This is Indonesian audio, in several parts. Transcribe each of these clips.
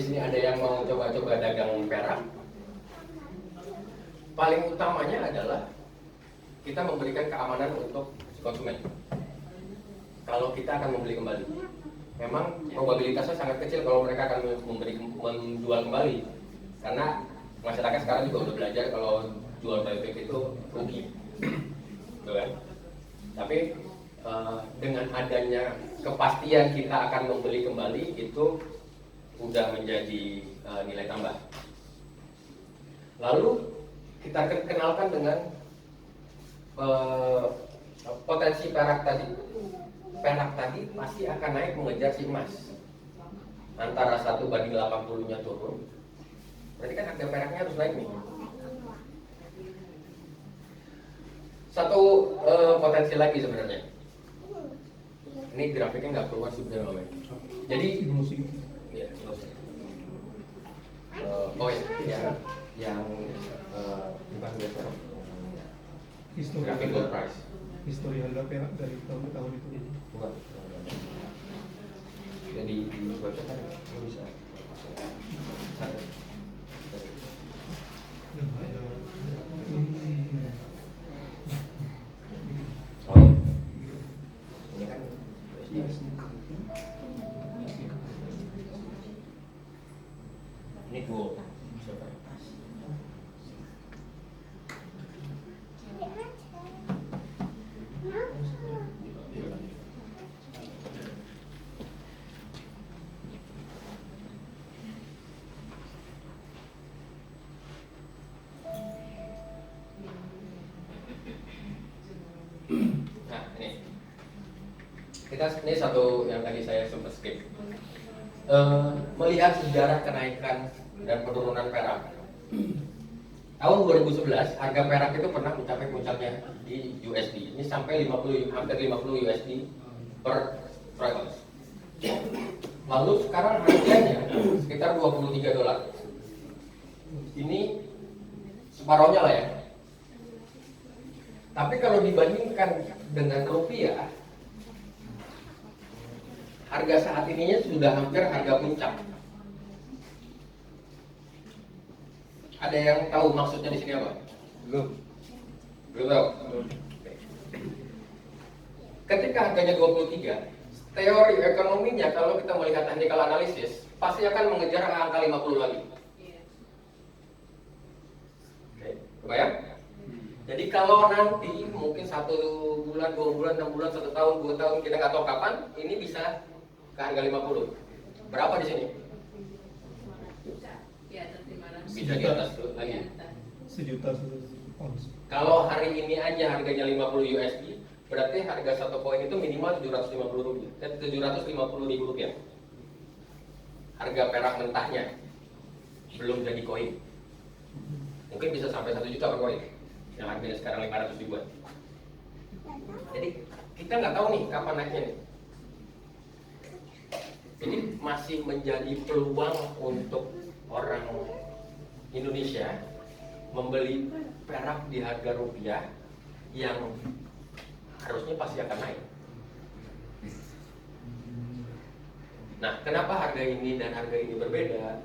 di sini ada yang mau coba-coba dagang perak, paling utamanya adalah kita memberikan keamanan untuk si konsumen. Kalau kita akan membeli kembali, memang probabilitasnya sangat kecil kalau mereka akan menjual kembali, karena masyarakat sekarang juga udah belajar kalau jual balik itu rugi, gitu kan? Tapi dengan adanya kepastian kita akan membeli kembali itu udah menjadi nilai tambah. Lalu kita kenalkan dengan potensi perak tadi. Perak tadi pasti akan naik mengejar si emas. Antara 1:80-nya turun, berarti kan harga peraknya harus naik nih. Satu potensi lagi sebenarnya. Ini grafiknya nggak keluar sebenarnya. Jadi ya, yang bukan biasa. Grafik gold price. Histori harga perak dari tahun ke tahun itu. Bukan. Jadi di website kan lo bisa. Ini kan ini gold. Nah, ini satu yang tadi saya sempat skip. Melihat sejarah kenaikan dan penurunan perak. Tahun 2011 harga perak itu pernah mencapai puncaknya di USD. Ini sampai hampir 50 USD per troy ounce. Lalu sekarang harganya sekitar $23. Ini separohnya lah ya. Tapi kalau dibandingkan dengan rupiah, harga saat ininya sudah hampir harga puncak. Ada yang tahu maksudnya di sini apa? Belum. Belum tahu. Ketika harganya 23, teori ekonominya kalau kita melihat technical analysis pasti akan mengejar angka 50 lagi. Oke, kebayang? Jadi kalau nanti mungkin 1 bulan, 2 bulan, 6 bulan, 1 tahun, 2 tahun, kita nggak tahu kapan, ini bisa ke harga 50. Berapa di sini? Bisa di atas lagi. Sejuta pounds. Kalau hari ini aja harganya 50 USD, berarti harga satu koin itu minimal 750 rupiah, 750 ribu rupiah. Harga perak mentahnya belum jadi koin, mungkin bisa sampai 1 juta per koin, yang harganya sekarang 500 ribuan. Jadi kita nggak tahu nih kapan naiknya nih. Jadi masih menjadi peluang untuk orang Indonesia membeli perak di harga rupiah yang harusnya pasti akan naik. Nah, kenapa harga ini dan harga ini berbeda?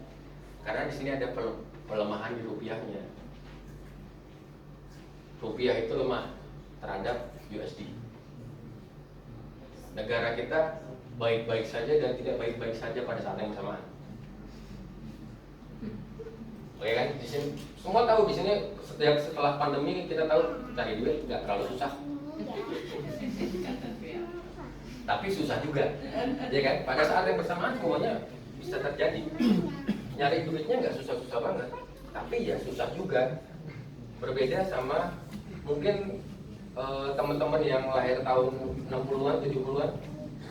Karena di sini ada pelemahan di rupiahnya. Rupiah itu lemah terhadap USD. Negara kita baik-baik saja dan tidak baik-baik saja pada saat yang bersamaan. Oke kan? Di sini semua tahu, di sini setelah pandemi kita tahu cari duit nggak terlalu susah. Tapi susah juga, ya kan? Pada saat yang bersamaan semuanya bisa terjadi. Nyari duitnya nggak susah-susah banget, tapi ya susah juga. Berbeda sama mungkin teman-teman yang lahir tahun 60-an, 70-an,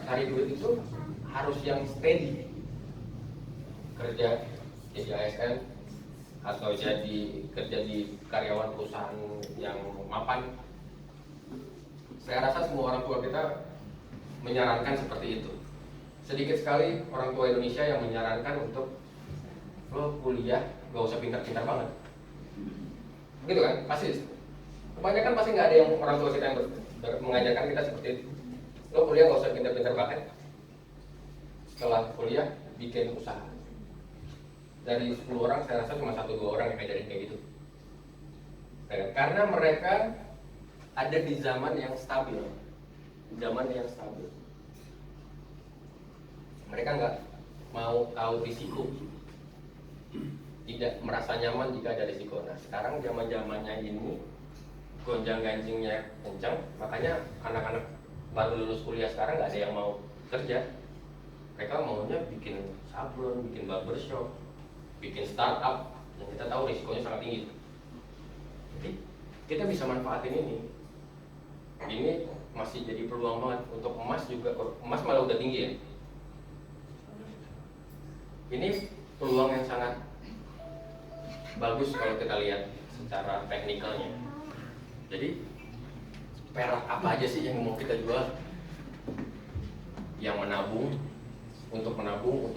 cari duit itu harus yang steady. Kerja jadi ASN atau kerja di karyawan perusahaan yang mapan. Saya rasa semua orang tua kita menyarankan seperti itu. Sedikit sekali orang tua Indonesia yang menyarankan untuk lo kuliah gak usah pintar-pintar banget, gitu kan? Pasti kebanyakan pasti nggak ada yang orang tua kita yang mengajarkan kita seperti itu. Lo kuliah gak usah pintar-pintar banget, setelah kuliah bikin usaha. dari 10 orang saya rasa cuma 1-2 orang yang ngajarin kayak gitu. Karena mereka ada di zaman yang stabil, mereka nggak mau tahu risiko, tidak merasa nyaman jika ada risiko. Nah sekarang zamannya ini gonjang ganjingnya kencang, makanya anak-anak baru lulus kuliah sekarang nggak ada yang mau kerja. Mereka maunya bikin sablon, bikin barbershop, bikin startup, yang kita tahu risikonya sangat tinggi. Jadi kita bisa manfaatin ini. Ini masih jadi peluang banget untuk emas juga. Emas malah udah tinggi ya. Ini peluang yang sangat bagus kalau kita lihat secara teknikalnya. Jadi perak apa aja sih yang mau kita jual? Yang menabung, untuk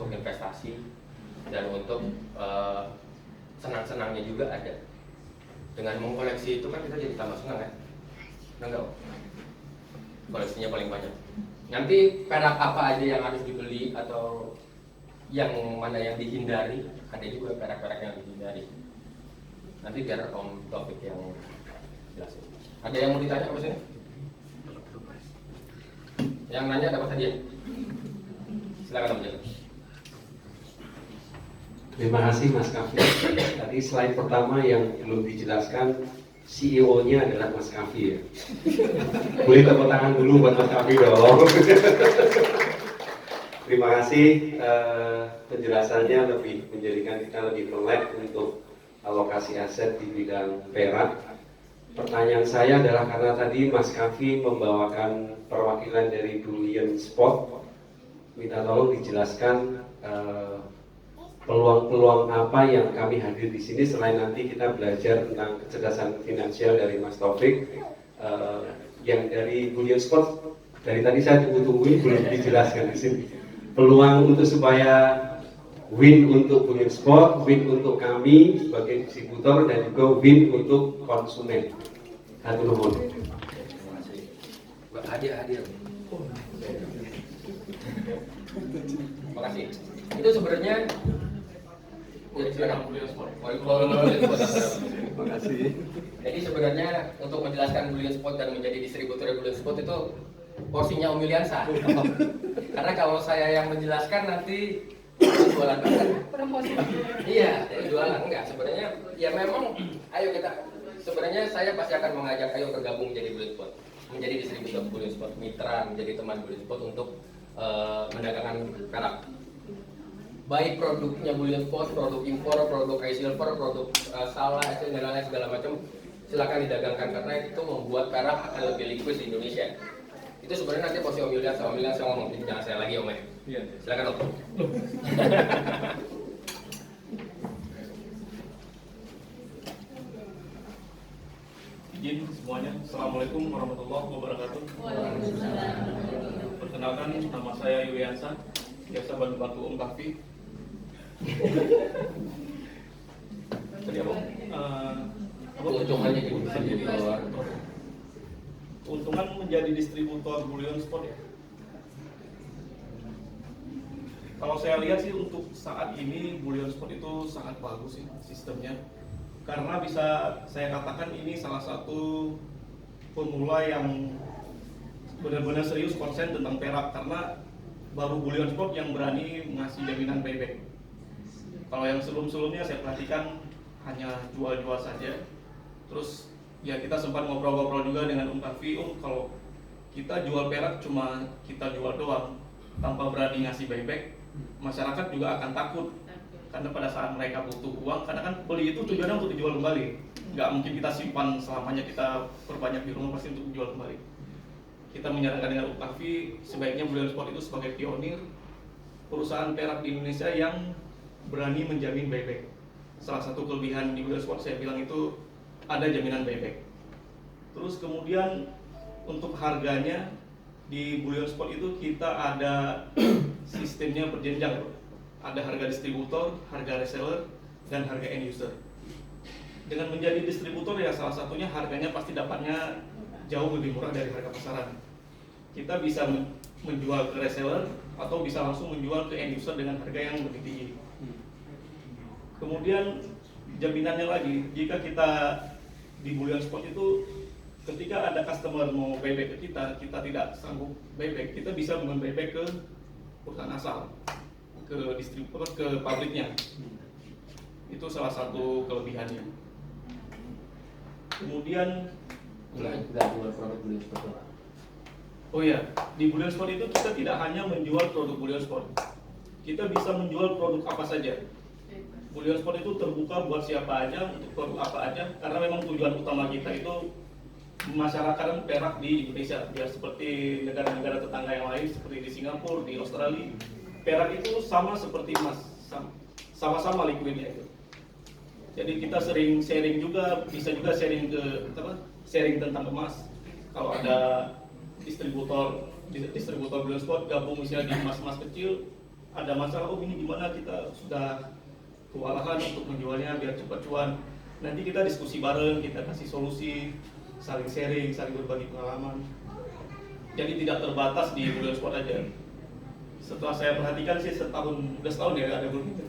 investasi, dan untuk senang-senangnya juga ada. Dengan mengkoleksi itu kan kita jadi tambah senang kan? Enggak? Koleksinya paling banyak. Nanti perak apa aja yang harus dibeli atau yang mana yang dihindari, ada juga perak-perak yang dihindari. Nanti biar Om Taufik yang jelasin. Ada yang mau ditanya apa sini? Yang nanya dapat hadiah. Silakan Om Jalan. Terima kasih Mas Kafi. Tadi slide pertama yang belum dijelaskan, CEO-nya adalah Mas Kafi ya. Boleh tepuk tangan dulu buat Mas Kafi dong. Terima kasih, penjelasannya lebih menjadikan kita lebih melek untuk alokasi aset di bidang perak. Pertanyaan saya adalah karena tadi Mas Kafi membawakan perwakilan dari Bullion Spot, minta tolong dijelaskan peluang-peluang apa yang kami hadir di sini selain nanti kita belajar tentang kecerdasan finansial dari Mas Taufik. Yang dari Bullion Spot dari tadi saya tunggu-tungguin belum dijelaskan di sini. Peluang untuk supaya win untuk Bullion Spot, win untuk kami sebagai distributor, dan juga win untuk konsumen. Satu nomor. Hadiah. Terima kasih. Itu sebenarnya Terima kasih. Jadi sebenarnya untuk menjelaskan Bullion Spot dan menjadi distributor Bullion Spot itu porsinya Om Yuliansa. Karena kalau saya yang menjelaskan nanti jualan kan? Iya, jualan enggak. Sebenarnya ya memang ayo kita. Sebenarnya saya pasti akan mengajak ayo bergabung menjadi Bullion Spot, menjadi distributor Bullion Spot, mitra, menjadi teman Bullion Spot untuk mendagangkan perak. Baik produknya Bullion Spot, produk impor, produk silver, produk salah, dan lain-lain segala macam, silakan didagangkan karena itu membuat perak akan lebih liquid di Indonesia. Itu sebenarnya nanti posisi Om Yuliansa ngomong, jangan saya lagi Om ya. Iya. Silakan Om. Izin semuanya, Assalamualaikum warahmatullahi wabarakatuh. Perkenalkan, nama saya Yuliansa, biasa bantu Om Kafi. Tadi apa? Keuntungannya gitu bisa jadi luar. Keuntungan menjadi distributor Bullion Spot ya. Kalau saya lihat sih untuk saat ini Bullion Spot itu sangat bagus sih sistemnya. Karena bisa saya katakan ini salah satu pemula yang benar-benar serius konsen tentang perak, karena baru Bullion Spot yang berani ngasih jaminan buyback. Kalau yang sebelum-sebelumnya saya perhatikan hanya jual-jual saja. Terus ya kita sempat ngobrol-ngobrol juga dengan Kafi, kalau kita jual perak cuma kita jual doang tanpa berani ngasih buyback, masyarakat juga akan takut. Karena pada saat mereka butuh uang, karena kan beli itu tujuannya untuk dijual kembali. Nggak mungkin kita simpan selamanya, kita perbanyak di rumah, pasti untuk dijual kembali. Kita menyarankan dengan Kafi, sebaiknya Bullion Spot itu sebagai pionir perusahaan perak di Indonesia yang berani menjamin buyback. Salah satu kelebihan di Bullion Spot saya bilang itu ada jaminan buyback. Terus kemudian untuk harganya di Bullion Spot itu kita ada sistemnya berjenjang. Ada harga distributor, harga reseller, dan harga end user. Dengan menjadi distributor ya salah satunya harganya pasti dapatnya jauh lebih murah dari harga pasaran. Kita bisa menjual ke reseller atau bisa langsung menjual ke end user dengan harga yang lebih tinggi. Kemudian jaminannya lagi, jika kita di Bullion Spot itu ketika ada customer mau buyback ke kita tidak sanggup buyback, kita bisa membuyback ke perusahaan asal, ke distributor, ke pabriknya. Itu salah satu kelebihannya. Kemudian Nggak jual produk Bullion Spot doang. oh ya, di Bullion Spot itu kita tidak hanya menjual produk Bullion Spot, kita bisa menjual produk apa saja. Bullion Spot itu terbuka buat siapa aja, untuk produk apa aja, karena memang tujuan utama kita itu masyarakat perak di Indonesia, biar seperti negara-negara tetangga yang lain, seperti di Singapura, di Australia, perak itu sama seperti emas, sama-sama liquidnya itu. Jadi kita sering sharing juga, bisa juga sharing sharing tentang emas. Kalau ada distributor Bullion Spot gabung misalnya di emas-emas kecil, ada masalah, oh ini gimana, kita sudah kewalahan untuk menjualnya biar cepat cuan. Nanti kita diskusi bareng, kita kasih solusi, saling sharing, saling berbagi pengalaman. Jadi tidak terbatas di Bullion Spot aja. Setelah saya perhatikan sih udah setahun ya ada grup itu.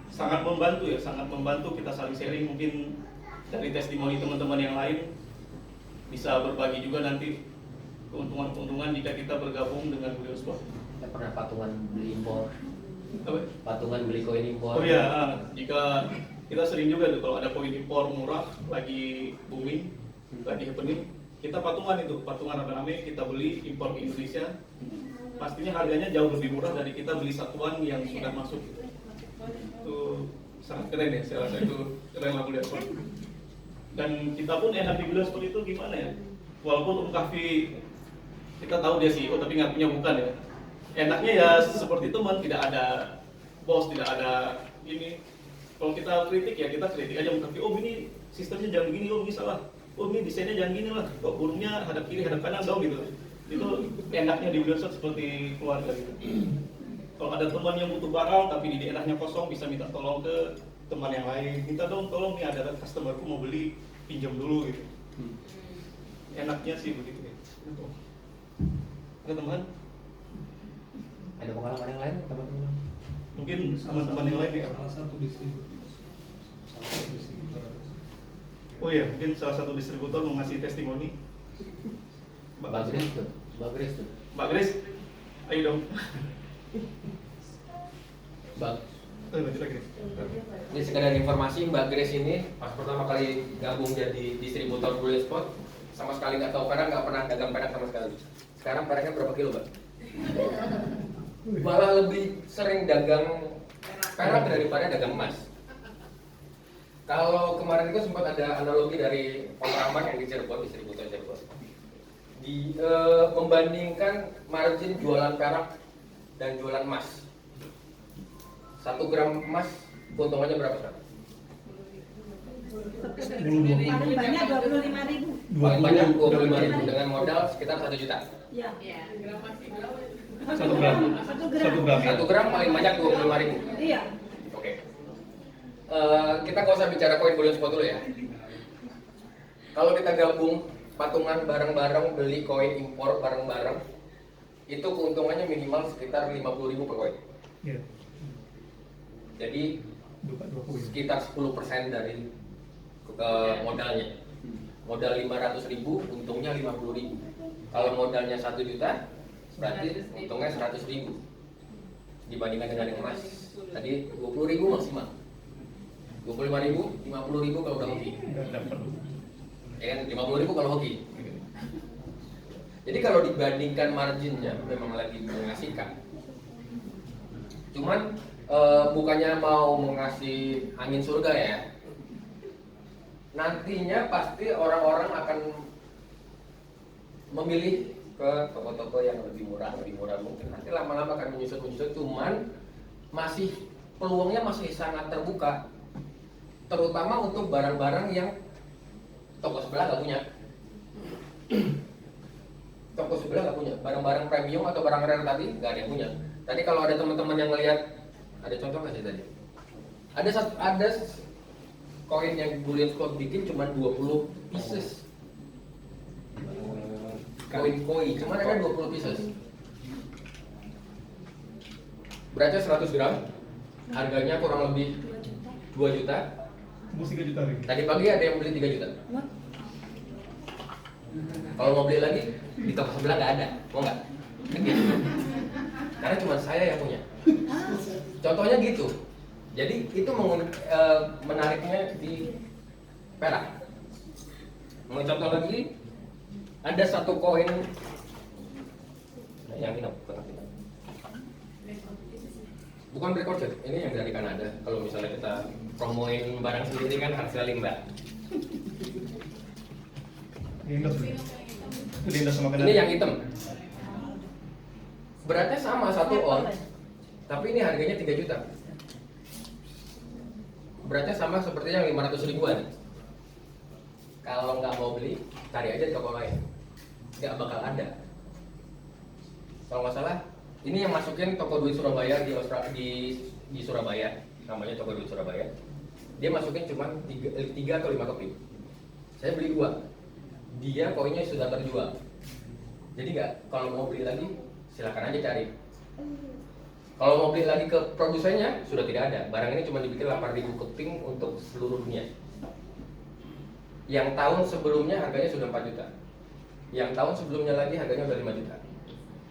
Sangat membantu ya, sangat membantu, kita saling sharing, mungkin dari testimoni teman-teman yang lain bisa berbagi juga nanti keuntungan-keuntungan jika kita bergabung dengan Bullion Spot. Saya pernah patungan beli impor, Apa? patungan beli koin impor. Oh iya, jika kita sering juga tuh kalau ada koin impor murah lagi booming, lagi happening, kita patungan rame-rame, kita beli impor ke Indonesia. Pastinya harganya jauh lebih murah dari kita beli satuan yang sudah masuk. Itu sangat keren ya, saya rasa itu keren lah Bullion Spot. Dan kita pun enak di Bullion Spot itu gimana ya? Walaupun Kahfi kita tahu dia CEO tapi nggak punya bukan ya. Enaknya ya seperti teman, tidak ada bos, tidak ada ini. Kalau kita kritik ya kita kritik aja Kahfi. Oh ini sistemnya jangan begini, oh ini salah. Oh ini desainnya jangan gini lah. Kok burungnya hadap kiri, hadap kanan dong gitu. Itu enaknya di Bullion Spot seperti keluarga gitu. Kalau ada teman yang butuh barang tapi di daerahnya kosong, bisa minta tolong ke teman yang lain. Minta dong tolong nih, ada customerku mau beli, pinjam dulu gitu. Enaknya sih begitu ya. Ada teman? Ada pengalaman yang lain teman-teman? Mungkin teman-teman yang lain ya. Salah satu distributor. Oh iya, mungkin salah satu distributor mau ngasih testimoni. Mbak Grace tuh, Mbak Grace tuh. Mbak Grace, ayo dong. Mbak, Lanjut lagi. Ini sekedar informasi, Mbak Grace ini pas pertama kali gabung jadi distributor Bullion Spot, sama sekali nggak tahu perak, nggak pernah dagang perak sama sekali. Sekarang peraknya berapa kilo, Mbak? Malah lebih sering dagang perak daripada dagang emas. Kalau kemarin itu sempat ada analogi dari Om Rahman yang di Cirebon, distributor Cirebon, membandingkan margin jualan perak dan jualan emas. 1 gram emas keuntungannya berapa sekarang? Paling banyak 25.000. Paling banyak 25.000 dengan modal sekitar 1 juta. Ya. 1 gram. 1 gram. 1 gram. 1 gram paling banyak 25.000. Iya. Oke. Kita nggak usah bicara koin Bullion Spot dulu ya. Kalau kita gabung patungan bareng-bareng, beli koin impor bareng-bareng, itu keuntungannya minimal sekitar 50.000 per koin. Iya. Jadi 2 sekitar 10% dari modalnya. Modal 500.000, untungnya 50.000. Kalau modalnya 1 juta, berarti untungnya 100.000. Dibandingkan dengan yang emas, tadi 20.000 maksimal. 25.000, 50.000 kalau udah hoki. Ya kan, 50.000 kalau hoki. Jadi kalau dibandingkan marginnya memang lagi mengasihkan. Cuman bukannya mau mengasih angin surga ya. Nantinya pasti orang-orang akan memilih ke toko-toko yang lebih murah mungkin. Nanti lama-lama akan menyusut. Cuman masih peluangnya masih sangat terbuka. Terutama untuk barang-barang yang toko sebelah nggak punya. Toko sebelah nggak punya. Barang-barang premium atau barang rare tadi nggak ada yang punya. Tadi kalau ada teman-teman yang ngelihat, ada contoh nggak sih tadi? Ada koin yang Bullion Spot bikin cuma 20 pieces. Koin, cuma ada 20 pieces. Beratnya 100 gram, harganya kurang lebih 2 juta. Tembus 3 juta ring. Tadi pagi ada yang beli 3 juta. Kalau mau beli lagi di toko sebelah nggak ada, mau nggak? Gitu. Karena cuma saya yang punya. Contohnya gitu. Jadi itu menariknya di perak. Mau contoh lagi, ada satu koin yang ini bukan black orchid, ini yang dari Kanada. Kalau misalnya kita promoin barang sendiri kan harus limbah. Lindas. Itu lindas sama Ini yang hitam. Beratnya sama 1 ons, tapi ini harganya 3 juta. Beratnya sama seperti yang 500 ribuan. Kalau nggak mau beli, cari aja di toko lain. Nggak bakal ada. Kalau nggak salah, ini yang masukin toko duit Surabaya di Surabaya, namanya toko duit Surabaya. Dia masukin cuma 3 atau 5 keping. Saya beli 2. Dia koinnya sudah terjual. Jadi nggak, kalau mau beli lagi, silakan aja cari. Kalau mau beli lagi ke produsennya, sudah tidak ada. Barang ini cuma dibikin 8.000 keping untuk seluruh dunia. Yang tahun sebelumnya harganya sudah 4 juta. Yang tahun sebelumnya lagi harganya udah 5 juta.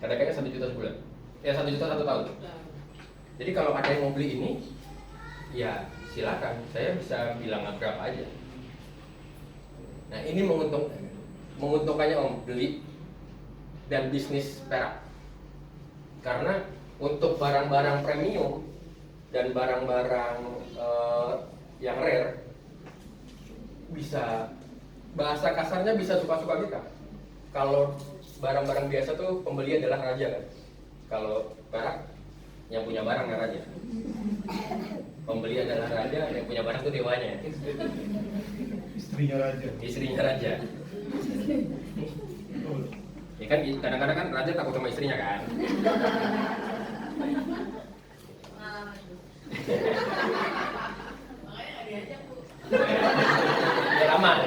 Kadang-kadang 1 juta sebulan. Ya 1 juta 1 tahun. Jadi kalau ada yang mau beli ini, ya silakan. Saya bisa bilang berapa aja. Nah ini menguntungkannya Om, beli dan bisnis perak. Karena untuk barang-barang premium dan barang-barang yang rare, bisa bahasa kasarnya bisa suka-suka kita. Kalau barang-barang biasa tuh pembeli adalah raja kan. Kalau perak yang punya barang yang raja. Pembeli adalah raja, yang punya barang tuh dewanya. Istrinya raja. Istrinya raja. Ya kan kadang-kadang kan raja takut sama istrinya kan. Biar aman.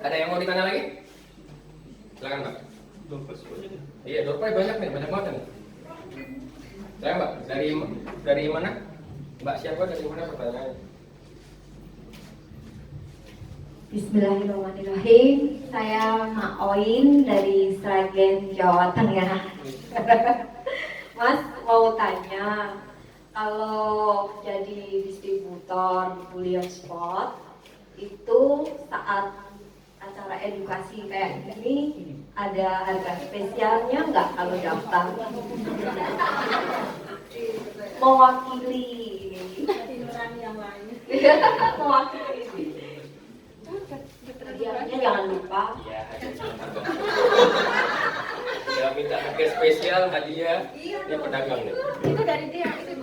Ada yang mau ditanya lagi? Silakan Mbak. Iya, door prize banyak nih, banyak banget nih. Saya Mbak, dari mana? Mbak siapa, dari mana pertanyaannya? Bismillahirrahmanirrahim. Saya Mak Oin dari Sragen, Jawa Tengah. Mas mau tanya, kalau jadi distributor di Bullion Spot itu saat acara edukasi kayak gini ada harga spesialnya nggak kalau daftar? Mewakili ini. Mewakili ini. Hadiahnya jangan lupa. Iya, ya minta harga spesial hadiah, dia pedagang nih. Itu dari dia, itu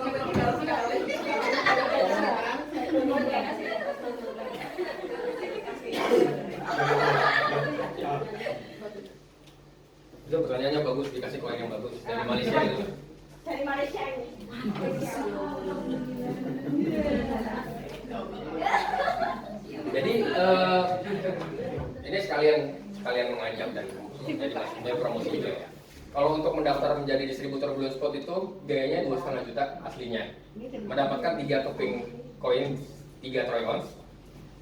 Itu pertanyaannya bagus, dikasih koin yang bagus dari Malaysia itu. dari Malaysia ini. Jadi ini sekalian mengajak dan jadi promosi juga ya. Kalau untuk mendaftar menjadi distributor Bullion Spot itu biayanya 2,5 juta aslinya. Mendapatkan 3 keping koin 3 troy ounce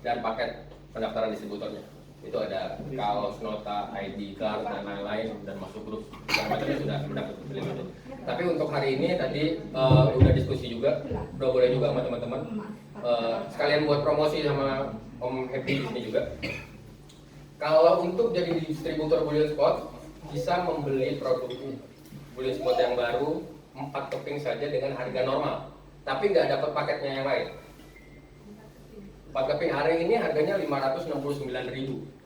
dan paket pendaftaran distributornya. Itu ada kaos, nota, ID card dan lain-lain dan masuk grup. Macamnya sudah mendapat itu. Tapi untuk hari ini tadi udah diskusi juga, udah boleh juga sama teman-teman. Sekalian buat promosi sama Om Happy di sini juga. Kalau untuk jadi distributor Bullion Spot bisa membeli produk Bullion Spot yang baru 4 keping saja dengan harga normal, tapi nggak dapat paketnya yang lain. 4 keping hari ini harganya 569.000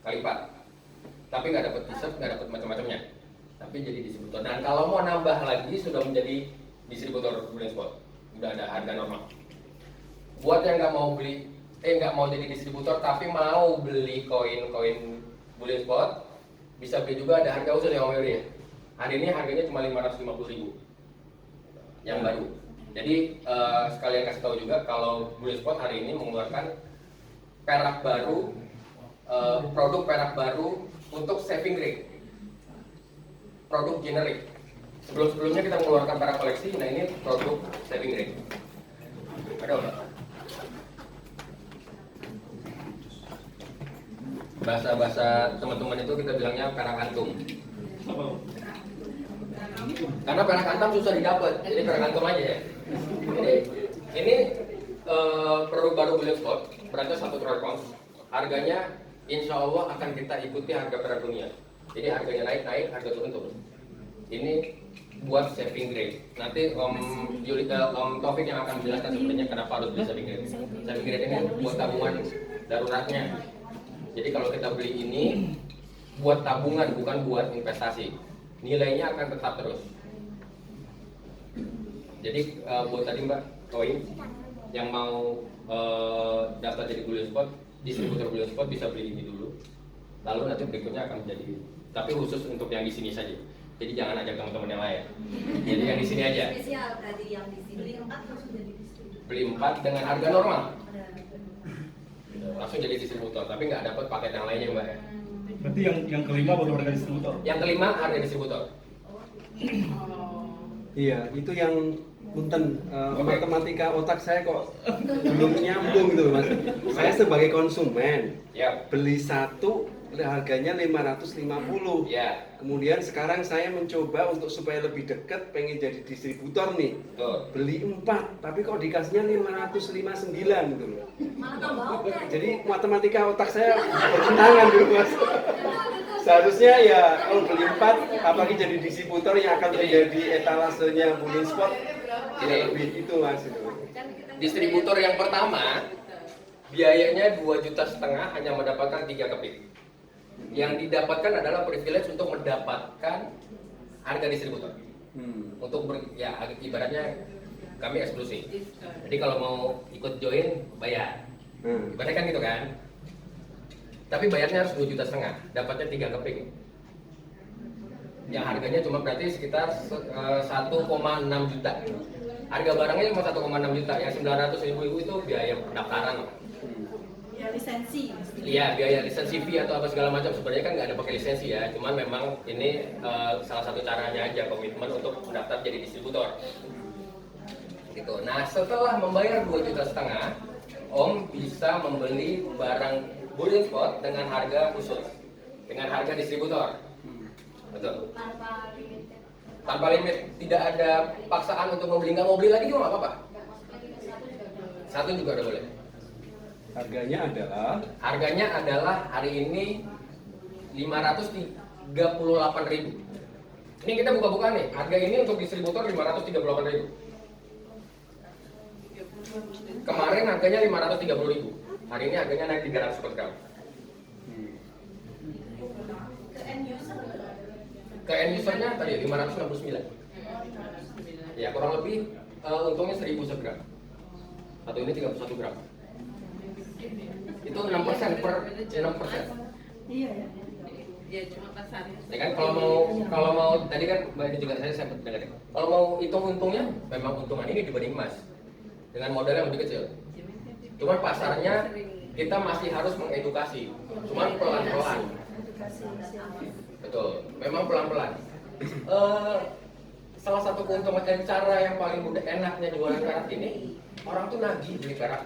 kali 4, tapi nggak dapat t-shirt, nggak dapat macam-macamnya, tapi jadi distributor. Dan kalau mau nambah lagi sudah menjadi distributor Bullion Spot, udah ada harga normal. Buat yang nggak mau beli, nggak mau jadi distributor tapi mau beli koin-koin Bullion Spot, bisa beli juga, ada harga khusus ya Om Yuri ya. Hari ini harganya cuma 550.000 yang baru. Jadi sekalian kasih tahu juga kalau Bullion Spot hari ini mengeluarkan perak baru, produk perak baru untuk saving rate, produk generik. Sebelum-sebelumnya kita mengeluarkan para koleksi, nah ini produk saving grade. Ada nggak? Bahasa teman-teman itu kita bilangnya perak antum. Apa? Karena perak antum susah didapat, jadi perak antum aja ya. Ini produk baru Brilliant Spot, beratnya 1 troy pounds. Harganya insya Allah akan kita ikuti harga perak dunia. Jadi harganya naik, harga turun. Ini buat saving grade. Nanti Om Taufik yang akan menjelaskan sebenarnya kenapa harus beli saving grade. Saving grade ini buat tabungan daruratnya. Jadi kalau kita beli ini buat tabungan, bukan buat investasi. Nilainya akan tetap terus. Jadi buat tadi Mbak Koin yang mau daftar jadi Brilliant Spot, distributor Brilliant Spot bisa beli ini dulu. Lalu nanti berikutnya akan menjadi, tapi khusus untuk yang di sini saja. Jadi jangan ajak teman-teman yang lain. Jadi yang di sini aja. Spesial tadi yang di sini. Beli 4 langsung jadi distributor. Beli 4 dengan harga normal. Langsung jadi distributor, tapi nggak dapat paket yang lainnya Mbak. Berarti yang kelima baru harga distributor. Yang kelima harga distributor. Iya, itu yang punten Oke. matematika otak saya kok belum nyambung gitu Mas. Saya sebagai konsumen Ya, beli satu harganya 550. ya, Kemudian sekarang saya mencoba untuk supaya lebih dekat pengen jadi distributor nih. betul. Beli 4, tapi kok dikasihnya 559 gitu loh. Malah tambah oke. Jadi matematika otak saya bertentangan dulu Mas. Seharusnya ya kalau beli 4, apalagi jadi distributor yang akan menjadi etalasenya Brilliant Spot, Ini. lebih itu Mas. Distributor yang pertama biayanya 2,5 juta hanya mendapatkan 3 keping. Yang didapatkan adalah privilege untuk mendapatkan harga distributor. Untuk ya ibaratnya kami eksklusif. Jadi kalau mau ikut join bayar. Ibaratnya kan gitu kan. Tapi bayarnya harus 2,5 juta, dapatnya 3 keping. Yang harganya cuma berarti sekitar 1,6 juta. Harga barangnya cuma 1,6 juta, yang 900.000 itu biaya pendaftaran. Ya lisensi. Iya, biaya lisensi fee atau apa segala macam sebenarnya kan nggak ada pakai lisensi ya, cuman memang ini salah satu caranya aja komitmen untuk mendaftar jadi distributor. Gitu. Nah setelah membayar 2,5 juta, Om bisa membeli barang Brilliant Spot dengan harga khusus, dengan harga distributor. Betul. Tanpa limit, tidak ada paksaan untuk membeli, nggak mau beli lagi juga nggak apa-apa. Satu juga udah boleh. Harganya adalah hari ini 538.000. Ini kita buka-buka nih. Harga ini untuk distributor 538.000. Kemarin harganya 530.000. Hari ini harganya naik 300 per gram. Ke end usernya tadi 569. Ya kurang lebih untungnya 1.000 segram. Atau ini 31 gram. Itu 6% per 6%. Iya ya. Ya cuma pasarnya. Ya kan kalau mau tadi kan Mbak ini juga saya sempat dengar. Kalau mau hitung untungnya memang untungan ini dibanding emas dengan modal yang lebih kecil. Cuman pasarnya kita masih harus mengedukasi. Cuman pelan-pelan. Betul. Memang pelan-pelan. Salah satu keuntungan dan cara yang paling mudah enaknya jualan perak ini, orang tuh nagih beli perak.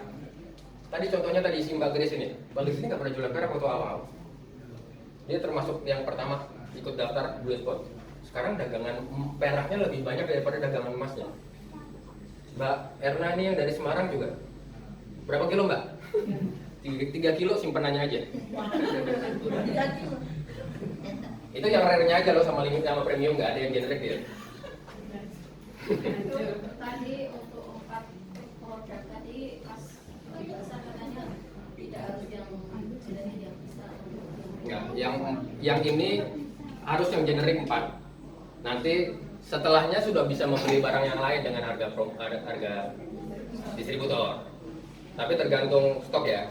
Tadi contohnya tadi si Mbak Grace ini. Mbak Grace ini nggak pernah jualan perak waktu awal. Dia termasuk yang pertama ikut daftar Brilliant Spot. Sekarang dagangan peraknya lebih banyak daripada dagangan emasnya. Mbak Erna ini yang dari Semarang juga. Berapa kilo Mbak? 3 kilo simpenannya aja. Itu yang rare-nya aja loh, sama limit sama premium, nggak ada yang generik dia. Tadi untuk 4 produk tadi pas penjelasan katanya tidak harus yang jenis yang bisa. Nggak, yang ini harus yang generik 4. Nanti setelahnya sudah bisa membeli barang yang lain dengan harga distributor. Tapi tergantung stok ya.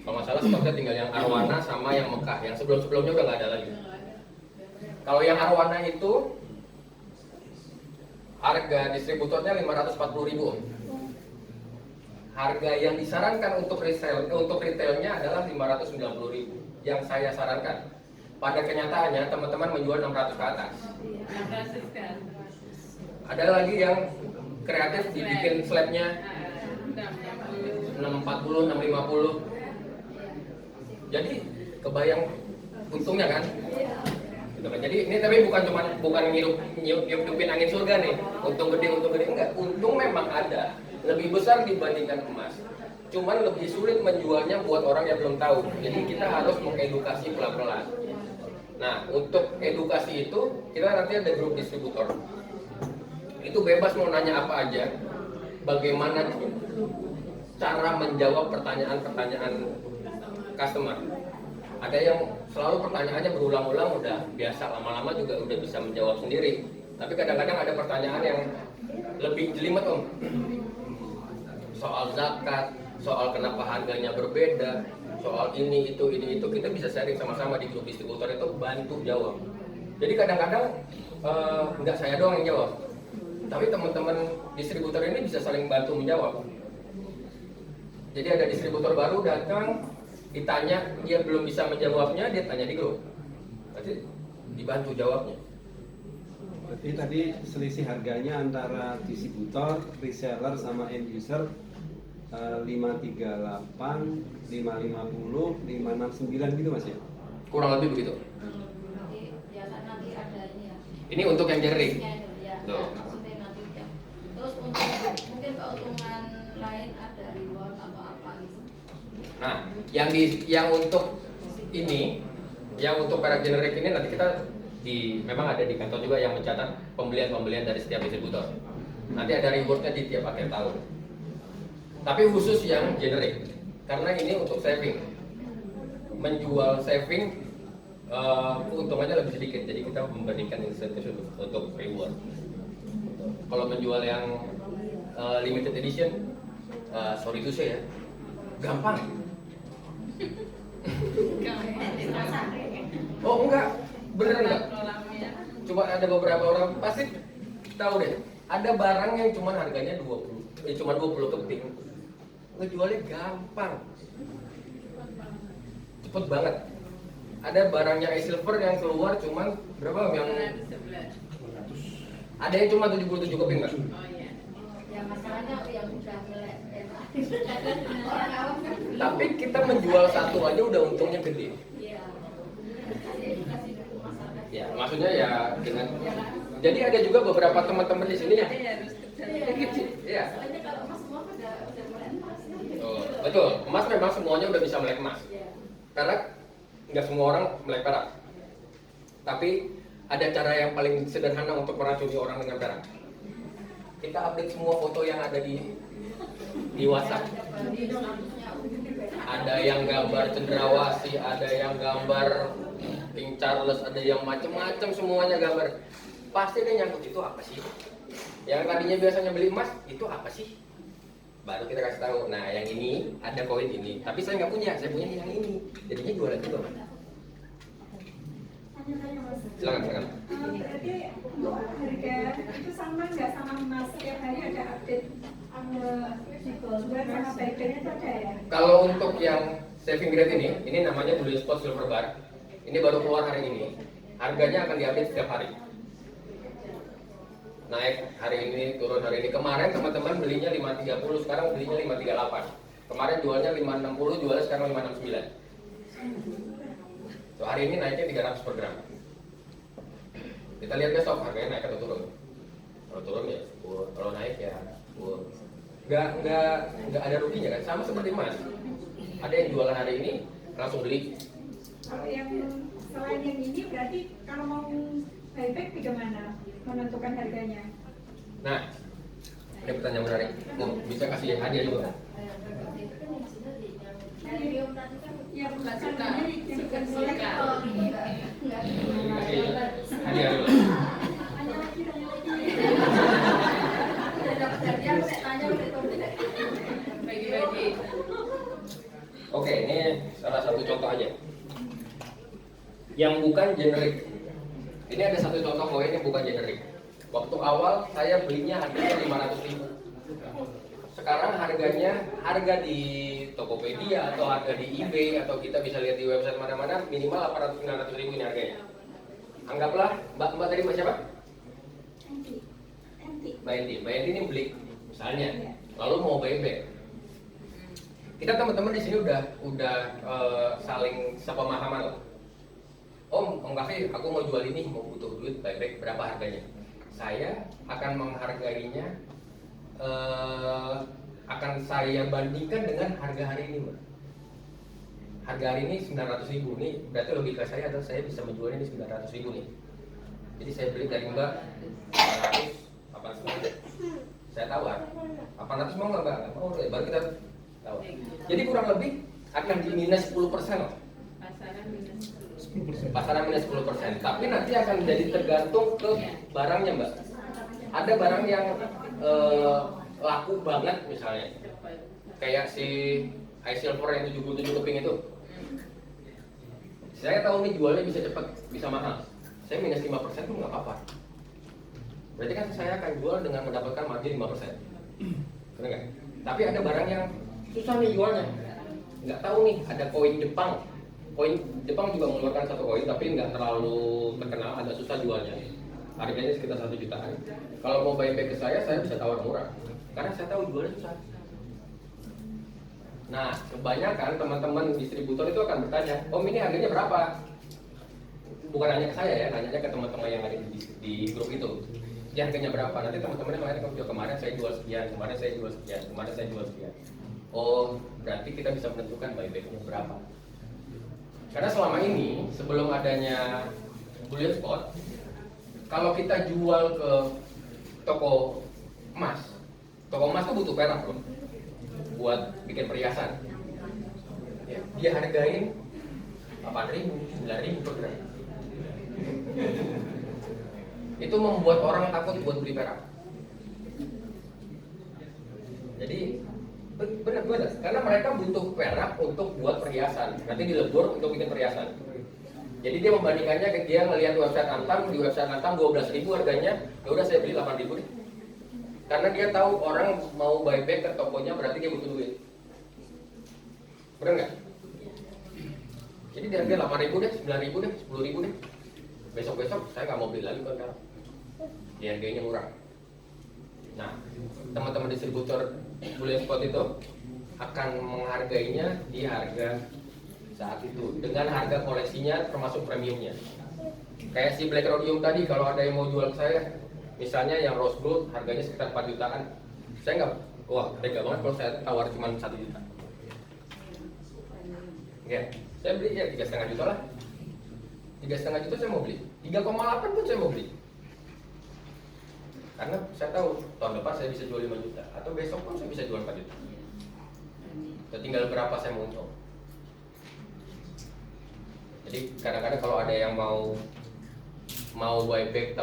Kalau nggak salah stoknya tinggal yang Arwana sama yang Mekah. Yang sebelum-sebelumnya udah nggak ada lagi. Kalau yang Arwana itu harga distributornya 540.000. Harga yang disarankan untuk retailnya adalah 590.000. Yang saya sarankan pada kenyataannya teman-teman menjual 600 ke atas. Ada lagi yang kreatif dibikin slabnya 640, 650. Jadi kebayang untungnya kan? Gitu kan. Jadi ini tapi bukan ngidupin angin surga nih. Untung gede enggak. Untung memang ada. Lebih besar dibandingkan emas. Cuman lebih sulit menjualnya buat orang yang belum tahu. Jadi kita harus mengedukasi pelan-pelan. Nah, untuk edukasi itu kita nanti ada grup distributor. Itu bebas mau nanya apa aja. Bagaimana cara menjawab pertanyaan-pertanyaan customer. Ada yang selalu pertanyaannya berulang-ulang udah biasa, lama-lama juga udah bisa menjawab sendiri. Tapi kadang-kadang ada pertanyaan yang lebih jelimet om. Soal zakat, soal kenapa harganya berbeda, soal ini itu kita bisa sharing sama-sama di grup distributor itu bantu jawab. Jadi kadang-kadang nggak saya doang yang jawab, tapi teman-teman distributor ini bisa saling bantu menjawab. Jadi ada distributor baru datang, ditanya dia belum bisa menjawabnya, dia tanya di grup, berarti dibantu jawabnya. Berarti tadi selisih harganya antara distributor, reseller sama end user 538, 550, 569 gitu mas ya? Kurang lebih begitu. Nanti nanti ada ini ya. Ini untuk yang generic. Ya, Tuh. nanti ya. Terus untuk mungkin keuntungan lain ada reward atau apa gitu. Nah, yang untuk ini, yang untuk merek generik ini nanti kita memang ada di kantor juga yang mencatat pembelian dari setiap distributor. Nanti ada rewardnya di tiap akhir tahun. Tapi khusus yang generik, karena ini untuk saving. Menjual saving keuntungannya lebih sedikit, jadi kita membandingkan insentif untuk reward. Kalau menjual yang limited edition, sorry to say ya, gampang. Oh enggak, beneran enggak? Cuma ada beberapa orang pasti tahu deh, ada barang yang cuma harganya 20 keping, ngejualnya gampang, cepet banget. Ada barangnya iSilver yang keluar cuma berapa yang ada yang cuma 77 keping nggak? Ya masalahnya yang udah melek orang awam kan. Tapi kita menjual satu aja udah untungnya gede. Iya. Kasih masyarakat. Ya maksudnya ya dengan. Jadi ada juga beberapa teman-teman di sini ya. Iya. Soalnya kalau emas semua udah melek emas. Oh, betul. Emas memang semuanya udah bisa melek emas. Karena nggak semua orang melek perak. Tapi ada cara yang paling sederhana untuk meracuni orang dengan perak. Kita update semua foto yang ada di WhatsApp. Ada yang gambar cendrawasih, ada yang gambar King Charles, ada yang macem-macem, semuanya gambar. Pasti dia nyangkut itu apa sih? Yang tadinya biasanya beli emas itu apa sih? Baru kita kasih tahu. Nah yang ini ada koin ini, tapi saya nggak punya, saya punya yang ini. Jadinya jualan juga. Silakan. Berarti untuk harga itu sama nggak sama emas? Setiap hari ada update di Goldbar sama Buyback itu ada ya? Kalau untuk yang saving grade ini namanya Bullion Spot Silver Bar. Ini baru keluar hari ini. Harganya akan diupdate setiap hari. Naik hari ini, turun hari ini. Kemarin teman-teman belinya 530, sekarang belinya 538. Kemarin jualnya 560, jualnya sekarang 569. So, hari ini naiknya 300 per gram. Kita lihat besok harganya naik atau turun. Kalau turun ya, kalau naik ya, nggak ada ruginya kan. Sama seperti emas. Ada yang jualan hari ini langsung beli. Kalau yang selain yang ini berarti kalau mau buyback bagaimana menentukan harganya? Nah, ada pertanyaan menarik. Bisa kasih hadiah juga. Premium tadi kan Ya bukan Suka. yang bukan Suka. kalau enggak. Kasih hadiah dulu. tanya lagi. Udah dapat hadiah, saya tanya udah tahu. Bagi-bagi. Oke, ini salah satu contoh aja. Yang bukan generik. Ini ada satu contoh koin yang bukan generik. Waktu awal saya belinya harganya 500.000. Sekarang harga di Tokopedia atau harga di eBay atau kita bisa lihat di website mana-mana minimal 800-900.000 ini harganya. Anggaplah Mbak tadi Mbak siapa? Mbak Enti ini beli misalnya, lalu mau buyback. Kita teman-teman di sini udah saling sepemahaman lah. Om Kafi, aku mau jual ini, mau butuh duit buyback, berapa harganya? Saya akan menghargainya, akan saya bandingkan dengan harga hari ini, Mbak. Harga hari ini 900.000 nih, berarti logika saya adalah saya bisa menjualnya ini 900.000 nih. Jadi saya beli dari Mbak 800, saya tawar 800 mau nggak Mbak? Nggak mau, baru kita tawar. Jadi kurang lebih akan di minus 10% loh. Pasaran minus 10%. Tapi nanti akan jadi tergantung ke barangnya Mbak. Ada barang yang laku banget misalnya, kayak si iSilver yang 77 keping itu. Saya tahu nih jualnya bisa cepat, bisa mahal. Saya minus 5% itu nggak apa-apa. Berarti kan saya akan jual dengan mendapatkan margin 5%. Benar nggak? Tapi ada barang yang susah nih jualnya. Nggak tahu nih, ada koin Jepang. Koin Jepang juga mengeluarkan satu koin, tapi nggak terlalu terkenal, agak susah jualnya. Harganya sekitar 1 jutaan. Kalau mau buyback ke saya bisa tawar murah. Karena saya tahu jualnya susah. Nah, kebanyakan teman-teman distributor itu akan bertanya, Om ini harganya berapa? Bukan hanya ke saya ya, nanya ke teman-teman yang ada di grup itu. Ini harganya berapa? Nanti teman-temannya kemarin saya jual sekian, kemarin saya jual sekian, kemarin saya jual sekian. Oh, berarti kita bisa menentukan buybacknya berapa. Karena selama ini, sebelum adanya bullion spot, kalau kita jual ke toko emas itu butuh perak loh, buat bikin perhiasan. Ya, dia hargain 8.000, 9.000 per gram. Itu membuat orang takut buat beli perak. Jadi benar, karena mereka butuh perak untuk buat perhiasan, nanti dilebur untuk bikin perhiasan. Jadi dia membandingkannya, dia ngelihat website Antam, di website Antam 12.000 harganya, ya udah saya beli 8.000 deh. Karena dia tahu orang mau buyback ke tokonya berarti dia butuh duit. Benar nggak? Jadi dia harga 8.000 deh, 9.000 deh, 10.000 deh. Besok-besok saya nggak mau beli lagi kan, dia harganya murah. Nah, teman-teman distributor bullion spot itu akan menghargainya di harga saat itu dengan harga koleksinya termasuk premiumnya. Kayak si Black Rhodium tadi, kalau ada yang mau jual ke saya, misalnya yang rose gold harganya sekitar 4 jutaan, saya nggak, wah tega banget kalau saya tawar cuma 1 juta. Ya, saya beli ya 3,5 juta lah. 3,5 juta saya mau beli, 3,8 pun saya mau beli. Karena saya tahu tahun depan saya bisa jual 5 juta, atau besok pun saya bisa jual 4 juta. Tinggal berapa saya mau untung. Jadi kadang-kadang kalau ada yang mau buyback